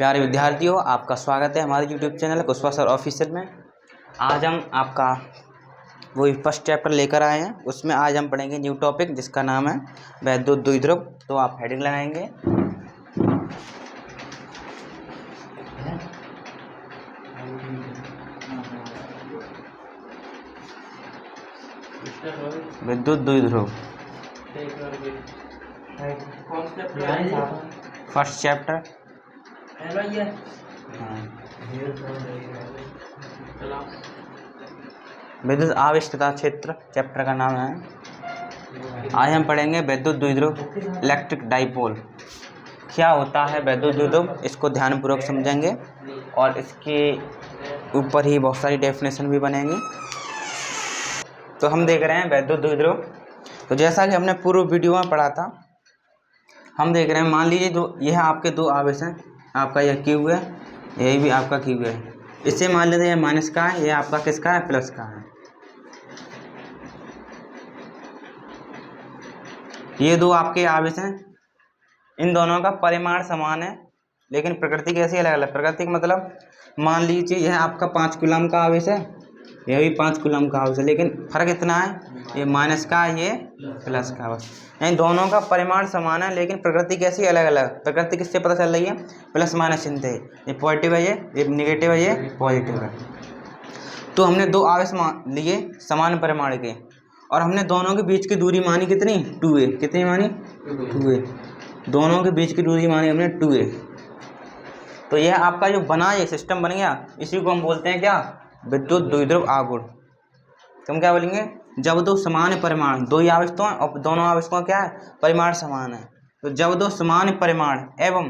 प्यारे विद्यार्थियों, आपका स्वागत है हमारे YouTube channel Kushwaha sir official में। आज हम आपका वही फर्स्ट चैप्टर लेकर आए हैं। उसमें आज हम पढ़ेंगे न्यू टॉपिक जिसका नाम है वैद्युत द्विध्रुव। तो आप हेडिंग लगाएंगे विद्युत द्विध्रुव। फर्स्ट चैप्टर विद्युत आवेश तथा क्षेत्र चैप्टर का नाम है। आज हम पढ़ेंगे वैद्युत द्विध्रुव इलेक्ट्रिक डाइपोल। क्या होता है वैद्युत द्विध्रुव, इसको ध्यानपूर्वक समझेंगे और इसके ऊपर ही बहुत सारी डेफिनेशन भी बनेंगी। तो हम देख रहे हैं वैद्युत द्विध्रुव। तो जैसा कि हमने पूर्व वीडियो में पढ़ा था, हम देख रहे हैं, मान लीजिए जो यह आपके दो आवेश हैं, आपका यह क्यू है, यही भी आपका क्यू है। इससे मान लेते हैं माइनस का है, यह आपका किसका है, प्लस का है। ये दो आपके आवेश हैं, इन दोनों का परिमाण समान है लेकिन प्रकृति कैसी अलग अलग। प्रकृति का मतलब मान लीजिए यह आपका 5 कूलम का आवेश है, यह भी 5 कूलम का आवेश है, लेकिन फर्क इतना है, ये माइनस का है, ये प्लस का। बस यानी दोनों का परिमाण समान है लेकिन प्रकृति कैसी अलग अलग। प्रकृति किससे पता चल रही है, प्लस माइनस चिन्ह है, ये पॉजिटिव है, ये निगेटिव है, ये पॉजिटिव है। तो हमने दो आवेश लिए समान परिमाण के और हमने दोनों के बीच की दूरी मानी कितनी, 2a। कितनी मानी, 2a। दोनों के बीच की दूरी मानी हमने 2a। तो यह आपका जो बना, ये सिस्टम बन गया, इसी को हम बोलते हैं क्या, विद्युत द्विध्रुव आघूर्ण। तो हम क्या बोलेंगे, जब दो समान परिमाण, दो ही आवेश तो हैं और दोनों आवेशों का क्या है, परिमाण समान है। तो जब दो समान परिमाण एवं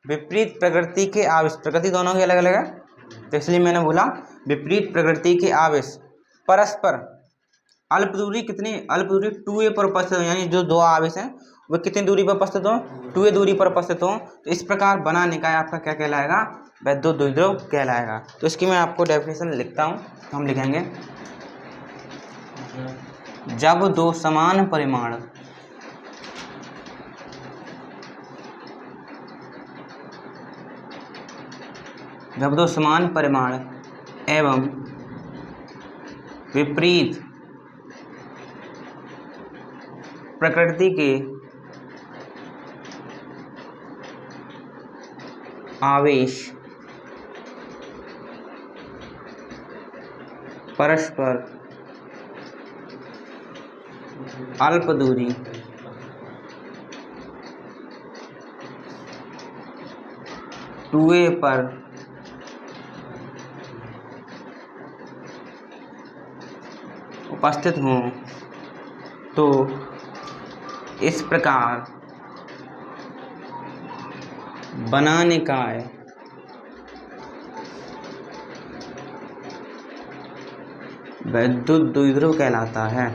विपरीत प्रकृति के आवेश, प्रकृति दोनों की अलग अलग है तो इसलिए मैंने बोला विपरीत प्रकृति के आवेश परस्पर अल्प दूरी, कितनी अल्प दूरी, 2a पर उपस्थित हो। यानी जो दो आवेश हैं वो कितनी दूरी पर उपस्थित हो, 2a दूरी पर उपस्थित हो। तो इस प्रकार बना निकाय आपका क्या कहलाएगा, वैद्युत द्विध्रुव कहलाएगा। तो इसकी मैं आपको डेफिनेशन लिखता हूँ। हम लिखेंगे, जब दो समान परिमाण एवं विपरीत प्रकृति के आवेश परस्पर अल्प दूरी टू ए पर उपस्थित हों तो इस प्रकार बना निकाय वैद्युत द्विध्रुव कहलाता है।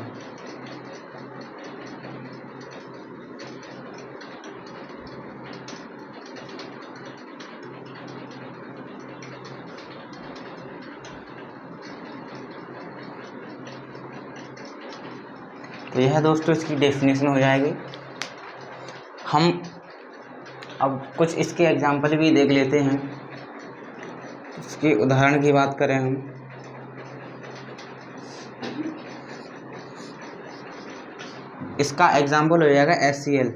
तो यह दोस्तों इसकी डेफिनेशन हो जाएगी। हम अब कुछ इसके एग्जाम्पल भी देख लेते हैं। इसके उदाहरण की बात करें हम, इसका एग्जाम्पल हो जाएगा HCl।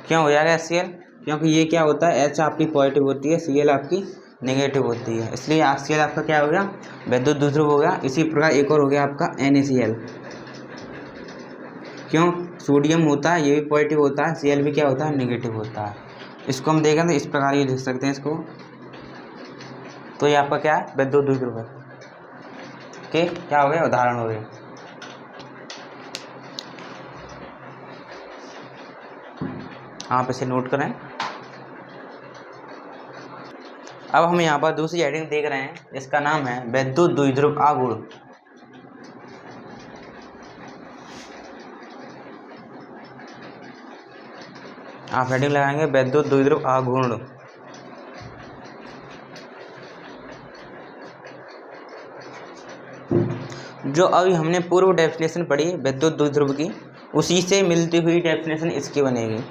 क्यों हो जाएगा HCl, क्योंकि ये क्या होता है, H आपकी पॉजिटिव होती है, Cl आपकी नेगेटिव होती है, इसलिए HCl आपका क्या हो गया, वैद्युत द्विध्रुव हो गया। इसी प्रकार एक और हो गया आपका NaCl। क्यों, सोडियम होता है, ये भी पॉजिटिव होता है, Cl भी क्या होता है, नेगेटिव होता है। इसको हम देखें तो इस प्रकार ये लिख सकते हैं इसको। तो ये आपका क्या है, वैद्युत द्विध्रुव है। ओके, क्या हो गया, उदाहरण हो गए। आप इसे नोट करें। अब हम यहाँ पर दूसरी हेडिंग देख रहे हैं, इसका नाम है वैद्युत द्विध्रुव आघूर्ण। आप हेडिंग लगाएंगे वैद्युत द्विध्रुव आघूर्ण। जो अभी हमने पूर्व डेफिनेशन पढ़ी विद्युत द्विध्रुव की, उसी से मिलती हुई डेफिनेशन इसकी बनेगी।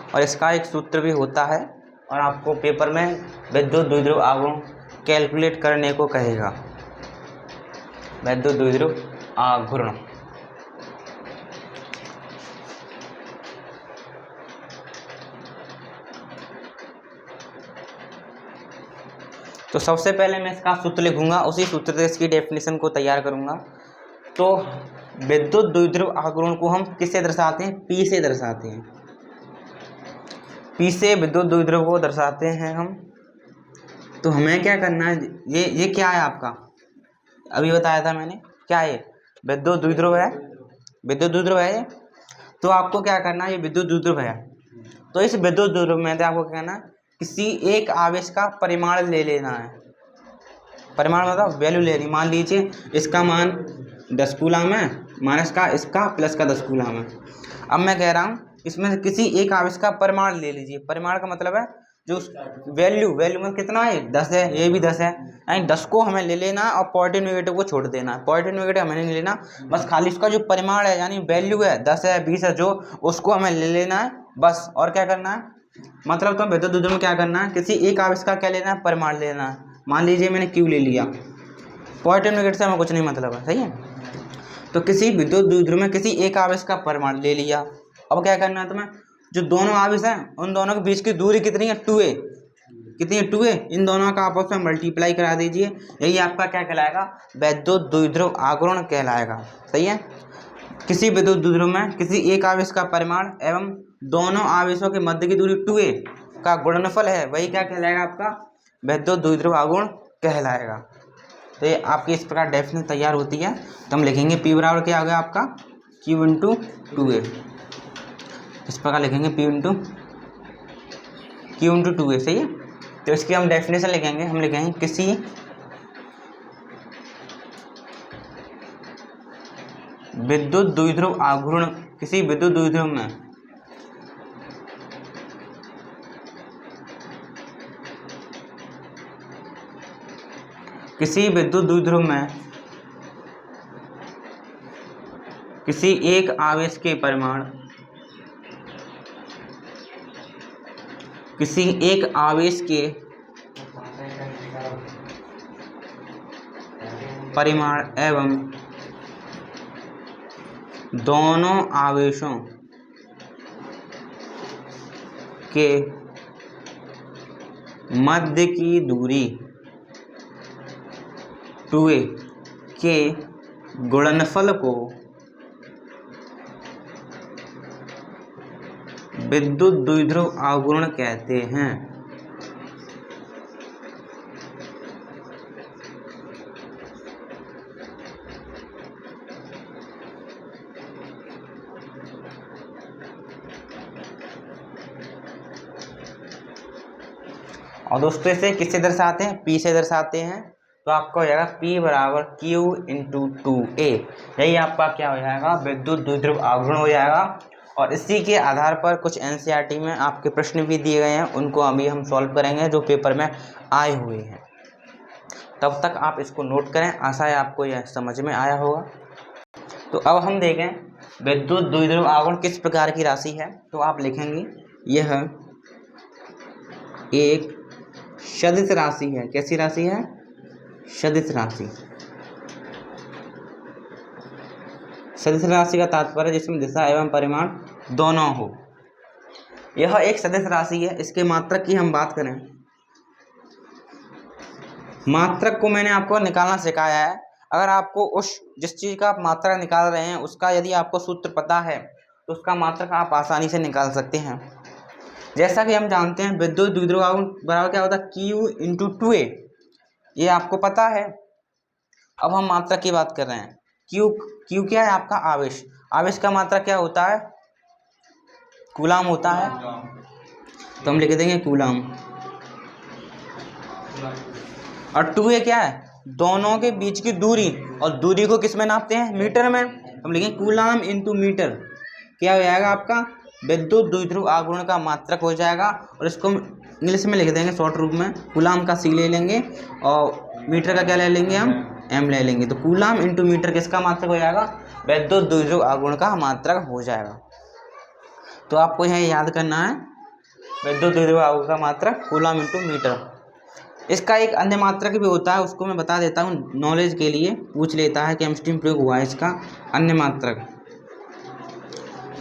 और इसका एक सूत्र भी होता है, और आपको पेपर में विद्युत द्विध्रुव आघूर्ण कैलकुलेट करने को कहेगा। विद्युत द्विध्रुव आघूर्ण। तो सबसे पहले मैं इसका सूत्र लिखूंगा, उसी सूत्र से इसकी डेफिनेशन को तैयार करूंगा। तो विद्युत द्विध्रुव आघूर्ण को हम किससे दर्शाते हैं? पी से दर्शाते हैं। पी से विद्युत द्विध्रुव को दर्शाते हैं हम। तो हमें क्या करना है, ये क्या है आपका, अभी बताया था मैंने, क्या है? विद्युत द्विध्रुव है, विद्युत द्विध्रुव है ये। तो आपको क्या करना है, ये विद्युत द्विध्रुव है। तो इस विद्युत द्विध्रुव में आपको क्या करना है, किसी एक आवेश का परिमाण ले लेना है। परिमाण मतलब वैल्यू ले रही, मान लीजिए इसका मान 10 कूलम है, माइनस का इसका प्लस का 10 कूलम है। अब मैं कह रहा हूँ इसमें से किसी एक आवेश का परिमाण ले लीजिए। परिमाण का मतलब है जो वैल्यू में कितना है, 10 है, ये भी 10 है, यानी 10 को हमें ले लेना है और पॉजिटिव नेगेटिव को छोड़ देना है। पॉजिटिव नेगेटिव हमें नहीं लेना, बस खाली इसका जो परिमाण है यानी वैल्यू है 10 है 20 है जो, उसको हमें ले लेना है बस। और क्या करना है, मतलब तो विद्युत द्विध्रुव में क्या करना है, किसी एक आवेश का क्या लेना है, परिमाण लेना है। मान लीजिए मैंने क्यू ले लिया, पॉजिटिव नेगेटिव से हमें कुछ नहीं मतलब है, सही है। तो किसी विद्युत द्विध्रुव में किसी एक आवेश का परिमाण ले लिया। अब क्या करना है तुम्हें, जो दोनों आवेश हैं उन दोनों के बीच की दूरी कितनी है, 2a। कितनी है, 2a। इन दोनों का आपस में मल्टीप्लाई करा दीजिए, यही आपका क्या कहलाएगा, विद्युत द्विध्रुव आघूर्ण कहलाएगा, सही है। किसी विद्युत द्विध्रुव में किसी एक आवेश का परिमाण एवं दोनों आवेशों के मध्य की दूरी 2a का गुणनफल है, वही क्या कहलाएगा, आपका विद्युत द्विध्रुव आघूर्ण कहलाएगा। तो ये आपकी इस प्रकार डेफिनेशन तैयार होती है। तो हम लिखेंगे P बराबर क्या हो गया आपका, Q इंटू 2a। इस प्रकार लिखेंगे P into Q into 2a, सही है। तो इसकी हम डेफिनेशन लिखेंगे, हम लिखेंगे किसी विद्युत द्विध्रुव आघूर्ण, किसी विद्युत द्विध्रुव में किसी विद्युत द्विध्रुव में किसी एक आवेश के परिमाण, किसी एक आवेश के परिमाण एवं दोनों आवेशों के मध्य की दूरी 2a के गुणनफल को विद्युत द्विध्रुव आघूर्ण कहते हैं। और दोस्तों इसे किससे दर्शाते हैं, P से दर्शाते हैं। तो आपका हो जाएगा P बराबर Q इंटू 2a, यही आपका क्या हो जाएगा, विद्युत द्विध्रुव आघूर्ण हो जाएगा। और इसी के आधार पर कुछ NCERT में आपके प्रश्न भी दिए गए हैं, उनको अभी हम सॉल्व करेंगे जो पेपर में आए हुए हैं। तब तक आप इसको नोट करें, आशा है आपको यह समझ में आया होगा। तो अब हम देखें विद्युत द्विध्रुव आघूर्ण किस प्रकार की राशि है। तो आप लिखेंगे यह एक सदिश राशि है। कैसी राशि है, सदिश राशि। सदिश राशि का तात्पर्य जिसमें दिशा एवं परिमाण दोनों हो। यह एक सदिश राशि है। इसके मात्रक की हम बात करें, मात्रक को मैंने आपको निकालना सिखाया है। अगर आपको जिस चीज़ का आप मात्रक निकाल रहे हैं उसका यदि आपको सूत्र पता है तो उसका मात्रक आप आसानी से निकाल सकते हैं। जैसा कि हम जानते हैं विद्युत द्विध्रुव आघूर्ण बराबर क्या होता है, Q इंटू 2a, ये आपको पता है। अब हम मात्रक की बात कर रहे हैं। Q क्या है, आपका आवेश। आवेश का मात्रक क्या होता है, कूलम होता है। तो हम लिख देंगे कूलम। और 2a क्या है, दोनों के बीच की दूरी, और दूरी को किस में नापते हैं, मीटर में। हम लिखेंगे कूलम इंटू मीटर, क्या हो जाएगा आपका विद्युत द्विध्रुव आघूर्ण का मात्रक हो जाएगा। और इसको इंग्लिश में लिख देंगे शॉर्ट रूप में, कूलम का C ले लेंगे और मीटर का क्या ले लेंगे, हम M ले लेंगे। तो कूलम इंटू मीटर किसका मात्रक हो जाएगा, विद्युत द्विध्रुव आघूर्ण का मात्रक हो जाएगा। तो आपको यह याद करना है विद्युत द्विध्रुव आवेश का मात्रक कूलम इंटू मीटर। इसका एक अन्य मात्रक भी होता है, उसको मैं बता देता हूँ नॉलेज के लिए, पूछ लेता है केमिस्ट्री में प्रयोग हुआ है इसका अन्य मात्रक।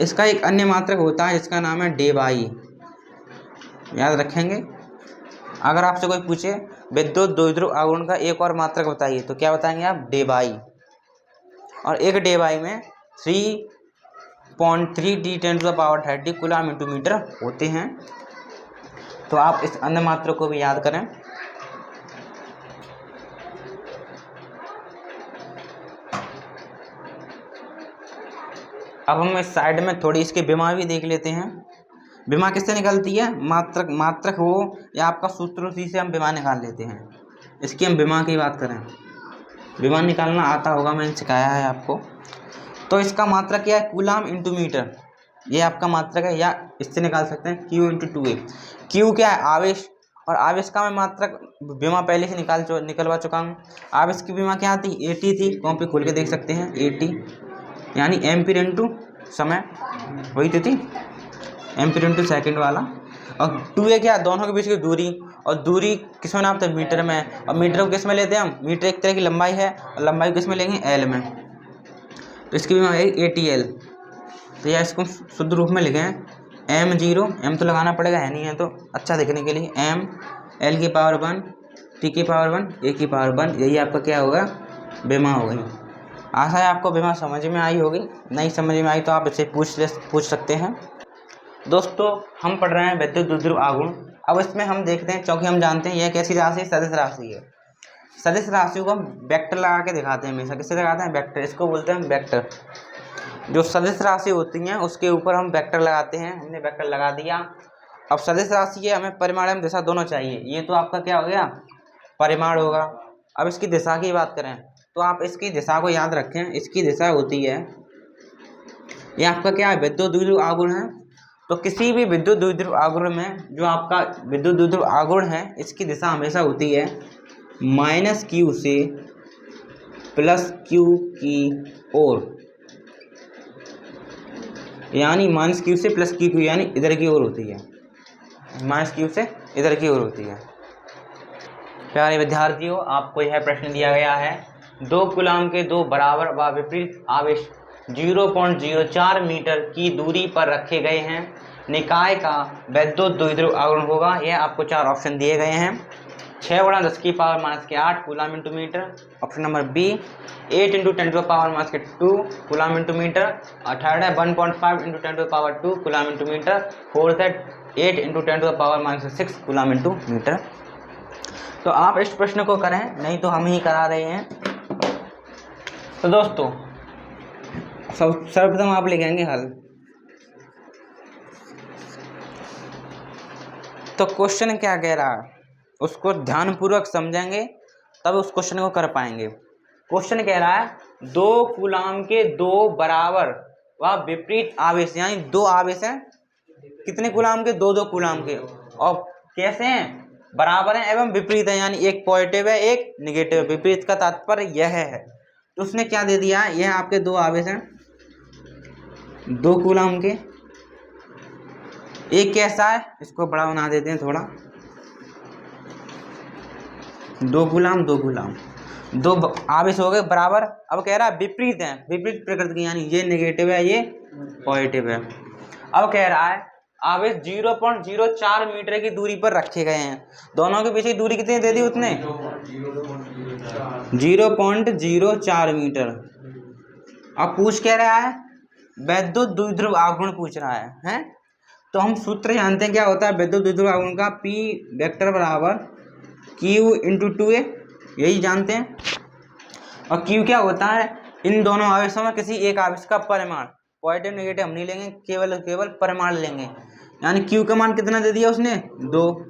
इसका एक अन्य मात्रक होता है जिसका नाम है डेबाई, याद रखेंगे। अगर आपसे कोई पूछे विद्युत द्विध्रुव आघूर्ण का एक और मात्रक बताइए तो क्या बताएंगे आप? डेबाई। और एक डेबाई में 3.3 × 10⁻30 कूलम इंटू मीटर होते हैं। तो आप इस अन्य मात्रक को भी याद करें। अब हम इस साइड में थोड़ी इसके विमा भी देख लेते हैं। विमा किससे निकलती है? मात्रक हो या आपका सूत्र, उसी से हम विमा निकाल लेते हैं। इसकी हम विमा की बात करें, विमा निकालना आता होगा, मैंने सिखाया है आपको। तो इसका मात्रक क्या है? कूलम इंटू मीटर, ये आपका मात्रक है। या इससे निकाल सकते हैं Q इंटू 2A। Q क्या है? आवेश, और आवेश का मैं मात्रक विमा पहले से निकलवा चुका हूँ। आवेश की विमा क्या थी? AT थी, कॉपी खोल के देख सकते हैं। AT यानी एम्पीयर इंटू समय, वही तो थी, एम्पीयर इंटू सेकेंड वाला। और 2A क्या? दोनों के बीच की दूरी, और दूरी किस में नापते हैं? मीटर में। और मीटर को किस में लेते हैं हम? मीटर एक तरह की लंबाई है, और लंबाई किस में लेंगे? L में। तो इसकी विमा है ATL। तो यह इसको शुद्ध रूप में लिखें M0, M तो लगाना पड़ेगा, है नहीं है तो अच्छा देखने के लिए, M L की पावर 1 T की पावर 1 A की पावर 1, यही आपका क्या होगा? विमा हो गई। आशा है आपको विमा समझ में आई होगी। नहीं समझ में आई तो आप इसे पूछ सकते हैं। दोस्तों हम पढ़ रहे हैं विद्युत द्विध्रुव आघूर्ण। अब इसमें हम देखते हैं, क्योंकि हम जानते हैं यह कैसी राशि है? सदिश राशि है। सदिश राशियों को हम वेक्टर लगा के दिखाते हैं हमेशा। किससे दिखाते हैं? वेक्टर। इसको बोलते हैं वेक्टर। जो सदिश राशि होती हैं उसके ऊपर हम वेक्टर लगाते हैं। हमने वेक्टर लगा दिया। अब सदिश राशि है, हमें परिमाण एवं दिशा दोनों चाहिए। ये तो आपका क्या हो गया? परिमाण होगा। अब इसकी दिशा की बात करें तो आप इसकी दिशा को याद रखें। इसकी दिशा होती है, ये आपका क्या है? विद्युत द्विध्रुव आघूर्ण है। तो किसी भी विद्युत द्विध्रुव आघूर्ण में जो आपका विद्युत द्विध्रुव आघूर्ण है, इसकी दिशा हमेशा होती है -Q से +Q की ओर, यानी -Q से +Q की, यानी इधर की ओर होती है। -Q से इधर की ओर होती है। प्यारे विद्यार्थियों, आपको यह प्रश्न दिया गया है, 2 कूलम के 2 बराबर व विपरीत आवेश 0.04 मीटर की दूरी पर रखे गए हैं। निकाय का विद्युत द्विध्रुव आघूर्ण होगा। यह आपको 4 ऑप्शन दिए गए हैं। 6×10⁻⁸ coulomb into metre, option number B. 8 × 10⁻2 coulomb into metre, और थर्ड है 1.5 × 10⁻2 कूलम इंटू मीटर, फोर्थ है 8 × 10⁻6 कूलम इंटू मीटर। तो आप इस प्रश्न को करें, नहीं तो हम ही करा रहे हैं। तो दोस्तों सर्वप्रथम आप लिखेंगे हल। तो क्वेश्चन क्या कह रहा है उसको ध्यानपूर्वक समझेंगे तब उस क्वेश्चन को कर पाएंगे। क्वेश्चन कह रहा है 2 कूलम के 2 बराबर व विपरीत आवेश, यानी 2 आवेश हैं। कितने कूलम के? 2 कूलम के। और कैसे हैं? बराबर हैं एवं विपरीत है, यानी एक पॉजिटिव है एक निगेटिव है। विपरीत का तात्पर्य यह है। तो उसने क्या दे दिया? यह आपके 2 आवेश हैं 2 कूलम के। एक कैसा है? इसको बड़ा बना देते हैं थोड़ा। 2 कूलम 2 आवेश हो गए बराबर। अब कह रहा है विपरीत है, विपरीत प्रकृति की, यानी ये नेगेटिव है ये पॉजिटिव है। अब कह रहा है आवेश 0.04 मीटर की दूरी पर रखे गए हैं। दोनों के पीछे दूरी कितनी दे दी उसने? 0.04 मीटर। अब पूछ कह रहा है विद्युत द्विध्रुव आघूर्ण पूछ रहा है? तो हम सूत्र जानते हैं क्या होता है विद्युत द्विध्रुव आघूर्ण का? P वेक्टर बराबर Q इंटू 2A, यही जानते हैं। और Q क्या होता है? इन दोनों आवेशों में किसी एक आवेश का परिमाण। पॉजिटिव नेगेटिव हम नहीं लेंगे, केवल परिमाण लेंगे। यानी Q का मान कितना दे दिया उसने? 2।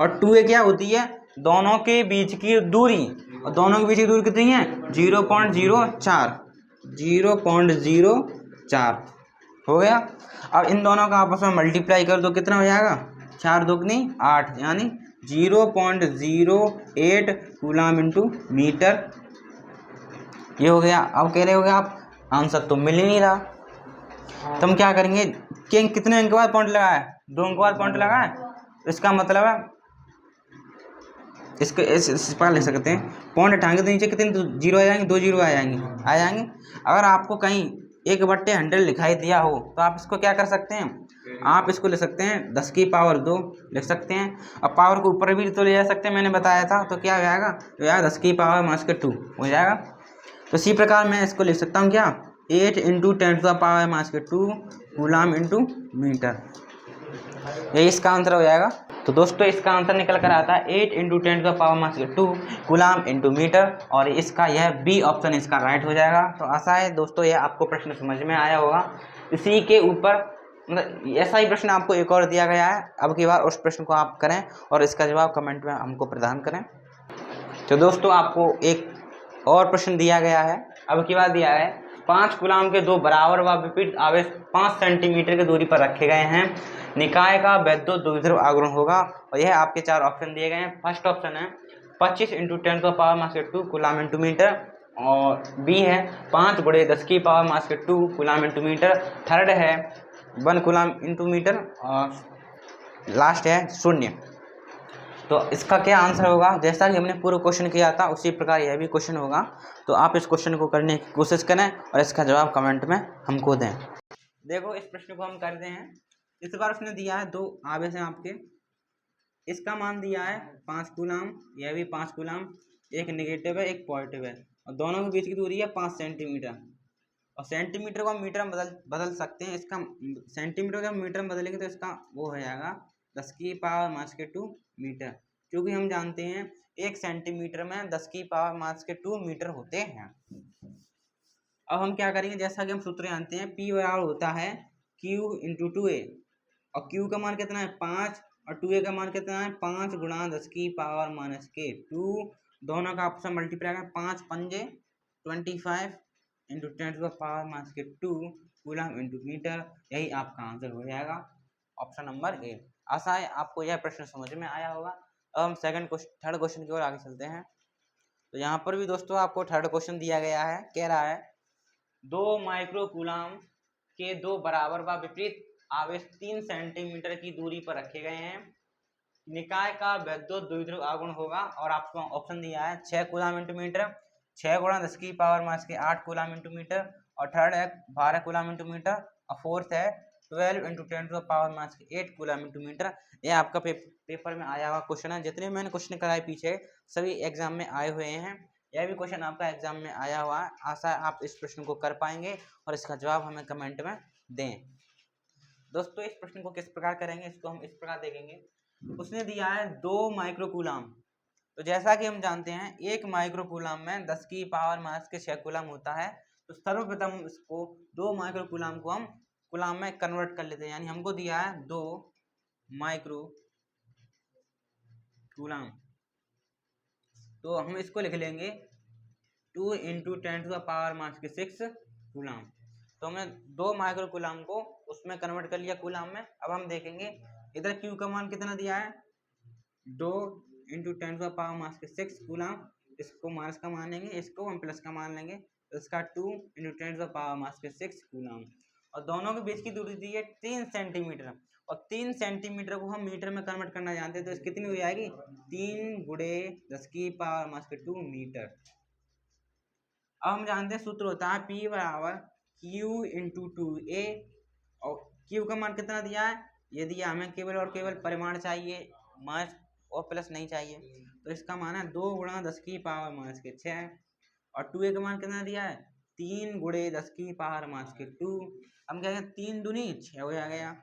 और 2A क्या होती है? दोनों के बीच की दूरी, और दोनों के बीच की दूरी कितनी है? 0.04 हो गया। अब इन दोनों का आपस में मल्टीप्लाई कर दो, कितना हो जाएगा? 4 दूनी 8, यानी 0.08 कूलम इंटू मीटर, ये हो गया। अब कह रहे हो गया आप आंसर तो मिल ही नहीं रहा, तो हम क्या करेंगे? कितने अंक के बाद पॉइंट लगाया? दो अंक वाला पॉइंट लगा है, इसका मतलब है इसको इस पर लिख सकते हैं, पॉइंट हटाएंगे तो नीचे कितने जीरो आ जाएंगे, 2 जीरो आ जाएंगे। अगर आपको कहीं 1/100 लिखाई दिया हो तो आप इसको क्या कर सकते हैं, आप इसको ले सकते हैं 10 की पावर 2 लिख सकते हैं। अब पावर को ऊपर भी तो ले जा सकते हैं, मैंने बताया था, तो क्या हो जाएगा, तो यार 10 की पावर -2 हो जाएगा। तो इसी प्रकार मैं इसको लिख सकता हूँ क्या, 8 × 10⁻²2 कूलाम इंटू मीटर, यही इसका आंसर हो जाएगा। तो दोस्तों इसका आंसर निकल कर आता है 8 × 10⁻²2 कूलाम इंटू मीटर, और इसका यह बी ऑप्शन इसका राइट हो जाएगा। तो आशा है दोस्तों यह आपको प्रश्न समझ में आया होगा। इसी के ऊपर मतलब ऐसा ही प्रश्न आपको एक और दिया गया है, अब की बार उस प्रश्न को आप करें और इसका जवाब कमेंट में हमको प्रदान करें। तो दोस्तों आपको एक और प्रश्न दिया गया है, अब की बार दिया है 5 कूलाम के दो बराबर व विपरीत आवेश 5 सेंटीमीटर की दूरी पर रखे गए हैं, निकाय का वैद्युत द्विध्रुव आघूर्ण होगा। और यह आपके 4 ऑप्शन दिए गए हैं। फर्स्ट ऑप्शन है 25 × 10⁻² कूलाम इंटू मीटर, और बी है 5 × 10⁻² कूलाम इंटू मीटर, थर्ड है 1 कूलाम इंटू मीटर, और लास्ट है 0। तो इसका क्या आंसर होगा, जैसा कि हमने पूर्व क्वेश्चन किया था उसी प्रकार यह भी क्वेश्चन होगा। तो आप इस क्वेश्चन को करने की कोशिश करें और इसका जवाब कमेंट में हमको दें। देखो इस प्रश्न को हम करते हैं। इस बार उसने दिया है 2 आवेश हैं आपके, इसका मान दिया है 5 कूलाम, यह भी 5 कूलाम, एक नेगेटिव है एक पॉजिटिव है, और दोनों के बीच की दूरी है 5 सेंटीमीटर। और सेंटीमीटर को हम मीटर में बदल सकते हैं। इसका सेंटीमीटर को हम मीटर में बदलेंगे तो इसका वो हो जाएगा 10⁻² मीटर, क्योंकि हम जानते हैं 1 सेंटीमीटर में 10⁻² मीटर होते हैं। अब हम क्या करेंगे, जैसा कि हम सूत्र जानते हैं P बराबर होता है Q × 2A, और Q का मान कितना है 5 और 2A का मान कितना है 5 × 10⁻², दोनों का आपस में मल्टीप्लाई करें, 5 पंजे 25 × 10⁻², कूलम इंटू मीटर, यही आपका आंसर हो जाएगा ऑप्शन नंबर ए। आशा है आपको यह प्रश्न समझ में आया होगा। अब हम थर्ड क्वेश्चन की ओर आगे चलते हैं। तो यहाँ पर भी दोस्तों आपको थर्ड क्वेश्चन दिया गया है, कह रहा है 2 माइक्रो कूलाम के दो बराबर व विपरीत आवेश 3 सेंटीमीटर की दूरी पर रखे गए हैं, निकाय का वैद्युत द्विध्रुव आघूर्ण होगा। और आपको ऑप्शन दिया है 6 coulomb into metre, 6 × 10⁻8 coulomb into metre, और थर्ड है 12 कूलाम इंटू मीटर, और फोर्थ है 12 × 10⁻8 कूलाम इंटू मीटर। यह आपका पेपर में आया हुआ क्वेश्चन है। जितने मैंने क्वेश्चन कराए पीछे सभी एग्जाम में आए हुए हैं, यह भी क्वेश्चन आपका एग्जाम में आया हुआ है। आशा है आप इस प्रश्न को कर पाएंगे और इसका जवाब हमें कमेंट में दें। दोस्तों इस प्रश्न को किस प्रकार करेंगे, इसको हम इस प्रकार देखेंगे। उसने दिया है 2 माइक्रो कूलाम, तो जैसा कि हम जानते हैं 1 माइक्रो कूलाम में 10⁻6 कूलाम होता है। तो सर्वप्रथम इसको 2 माइक्रो कूलाम को हम कूलाम में कन्वर्ट कर लेते हैं, यानी हमको दिया है 2 माइक्रो कूलाम, तो हम इसको लिख लेंगे 2 × 10⁻6 कूलाम। तो हमने 2 माइक्रो कूलाम को उसमें कन्वर्ट कर लिया कूलाम में। अब हम देखेंगे इधर Q का मान कितना दिया है 2 × 10⁻6 कूलाम, इसको माइनस का मान लेंगे, इसको हम प्लस का मान लेंगे, तो इसका 2 × 10⁻6 कूलाम। और दोनों के बीच की दूरी दी है 3 सेंटीमीटर, और 3 सेंटीमीटर को हम मीटर में कन्वर्ट करना जानते हैं, तो इस कितनी हो जाएगी 3 × 10⁻² मीटर। अब हम जानते हैं सूत्र होता है P बराबर Q × 2A, और Q का मान कितना दिया है, ये दिया, हमें केवल और केवल परिमाण चाहिए, माइनस और प्लस नहीं चाहिए, तो इसका मान है 2 × 10⁻6, और 2A का मान कितना दिया है 3 × 10⁻²। हम कहेंगे 3 दूनी 6 हो गया,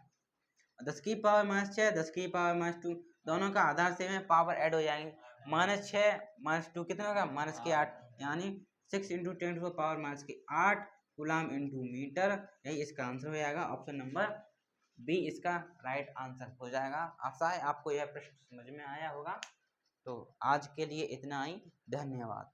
10⁻6 10⁻², दोनों का आधार सेम है, पावर ऐड हो जाएंगे, -6 -2 कितना होगा -8, यानी 6 × 10⁻8 कूलाम इंटू मीटर, यही इसका आंसर हो जाएगा ऑप्शन नंबर बी, इसका राइट आंसर हो जाएगा। आशा है आपको यह प्रश्न समझ में आया होगा। तो आज के लिए इतना ही, धन्यवाद।